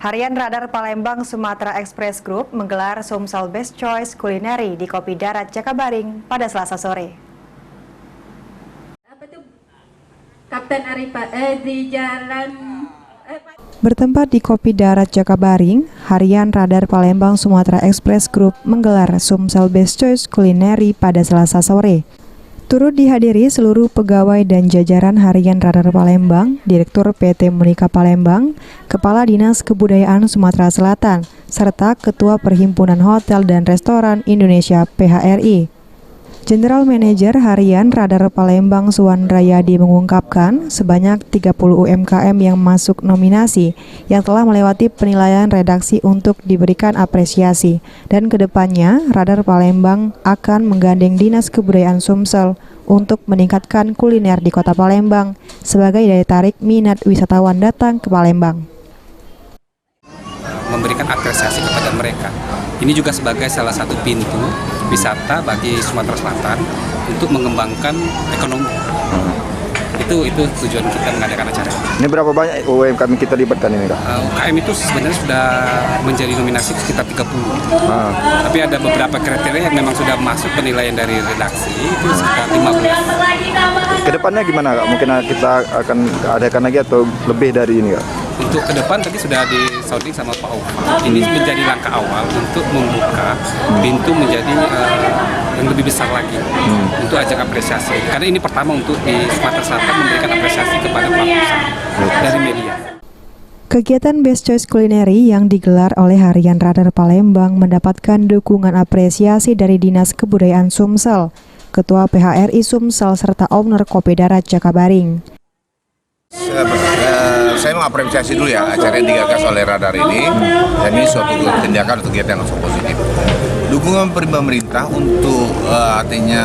Harian Radar Palembang Sumatera Express Group menggelar Sumsel Best Choice Culinary di Kopi Darat Jakabaring pada Selasa sore. Apa tuh? Kapten Arifa di jalan Bertempat di Kopi Darat Jakabaring, Harian Radar Palembang Sumatera Express Group menggelar Sumsel Best Choice Culinary pada Selasa sore. Turut dihadiri seluruh pegawai dan jajaran Harian Radar Palembang, Direktur PT Munika Palembang, Kepala Dinas Kebudayaan Sumatera Selatan, serta Ketua Perhimpunan Hotel dan Restoran Indonesia (PHRI). General Manager Harian Radar Palembang Suwan Rayadi mengungkapkan sebanyak 30 UMKM yang masuk nominasi yang telah melewati penilaian redaksi untuk diberikan apresiasi, dan kedepannya Radar Palembang akan menggandeng Dinas Kebudayaan Sumsel untuk meningkatkan kuliner di Kota Palembang sebagai daya tarik minat wisatawan datang ke Palembang. Memberikan apresiasi kepada mereka. Ini juga sebagai salah satu pintu wisata bagi Sumatera Selatan untuk mengembangkan ekonomi. Itu tujuan kita mengadakan acara ini. Ini berapa banyak UMKM kita libatkan ini, Kak? UMKM itu sebenarnya sudah menjadi nominasi sekitar 30. Tapi ada beberapa kriteria yang memang sudah masuk penilaian dari redaksi, itu sekitar 15. Kedepannya gimana, Kak? Mungkin kita akan adakan lagi atau lebih dari ini, Kak? Untuk ke depan tadi sudah disounding sama Pak Owa. Ini menjadi langkah awal untuk membuka pintu menjadi yang lebih besar lagi untuk ajak apresiasi. Karena ini pertama untuk di Sumatera Selatan memberikan apresiasi kepada pelaku usaha dari media. Kegiatan Best Choice Culinary yang digelar oleh Harian Radar Palembang mendapatkan dukungan apresiasi dari Dinas Kebudayaan Sumsel, Ketua PHRI Sumsel, serta owner Kopi Darat Jakabaring. Saya mengapresiasi dulu ya acara yang digagas oleh Radar ini, dan ini suatu tindakan atau kegiatan yang sangat positif. Dukungan pemerintah untuk artinya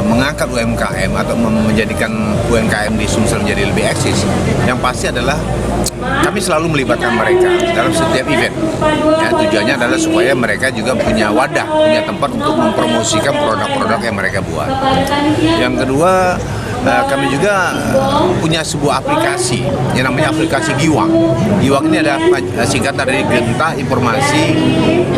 mengangkat UMKM atau menjadikan UMKM di Sumsel menjadi lebih eksis, yang pasti adalah kami selalu melibatkan mereka dalam setiap event. Ya, tujuannya adalah supaya mereka juga punya wadah, punya tempat untuk mempromosikan produk-produk yang mereka buat. Yang kedua, kami juga punya sebuah aplikasi yang namanya aplikasi Giwang. Giwang ini adalah singkatan dari Genta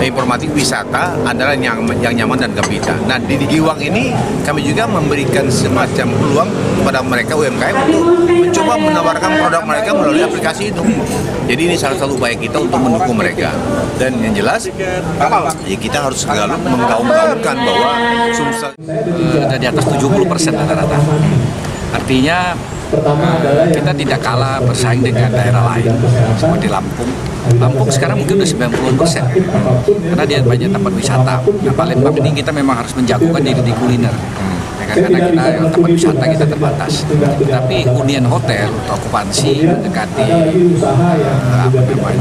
Informatif Wisata adalah yang nyaman dan gembira. Nah, di Giwang ini kami juga memberikan semacam peluang kepada mereka UMKM untuk mencoba menawarkan produk mereka melalui aplikasi itu. Jadi ini salah satu upaya kita untuk mendukung mereka. Dan yang jelas, ya kita harus selalu menggaung-gaungkan bahwa Sumsel sudah di atas 70% rata-rata. Artinya kita tidak kalah bersaing dengan daerah lain seperti Lampung. Lampung sekarang mungkin udah 90% karena dia banyak tempat wisata. Nah, Palembang ini kita memang harus menjagokan diri di kuliner. Karena kita tempat wisata kita terbatas. Tapi hunian hotel untuk okupansi mendekati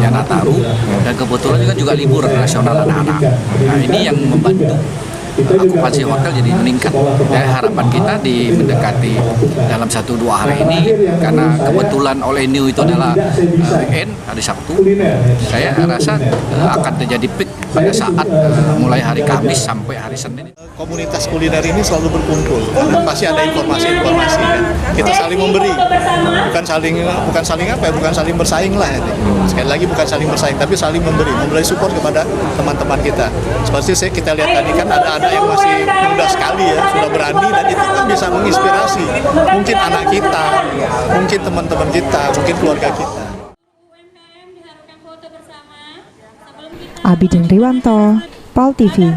Nataru, dan kebetulan juga libur nasional anak-anak. Nah, ini yang membantu okupansi hotel jadi meningkat. Dan harapan kita di mendekati dalam 1-2 hari ini, karena kebetulan oleh New itu adalah weekend hari Sabtu, saya rasa akan terjadi peak pada saat mulai hari Kamis sampai hari Senin. Komunitas kuliner ini selalu berkumpul, pasti ada informasi-informasi kan. Kita saling memberi, bukan saling bersaing lah. Sekali lagi bukan saling bersaing, tapi saling memberi support kepada teman-teman kita. Seperti kita lihat tadi kan ada yang masih muda sekali ya, sudah berani, dan itu kan bisa menginspirasi mungkin anak kita, mungkin teman-teman kita, mungkin keluarga kita. Abidin Riwanto, PAL TV.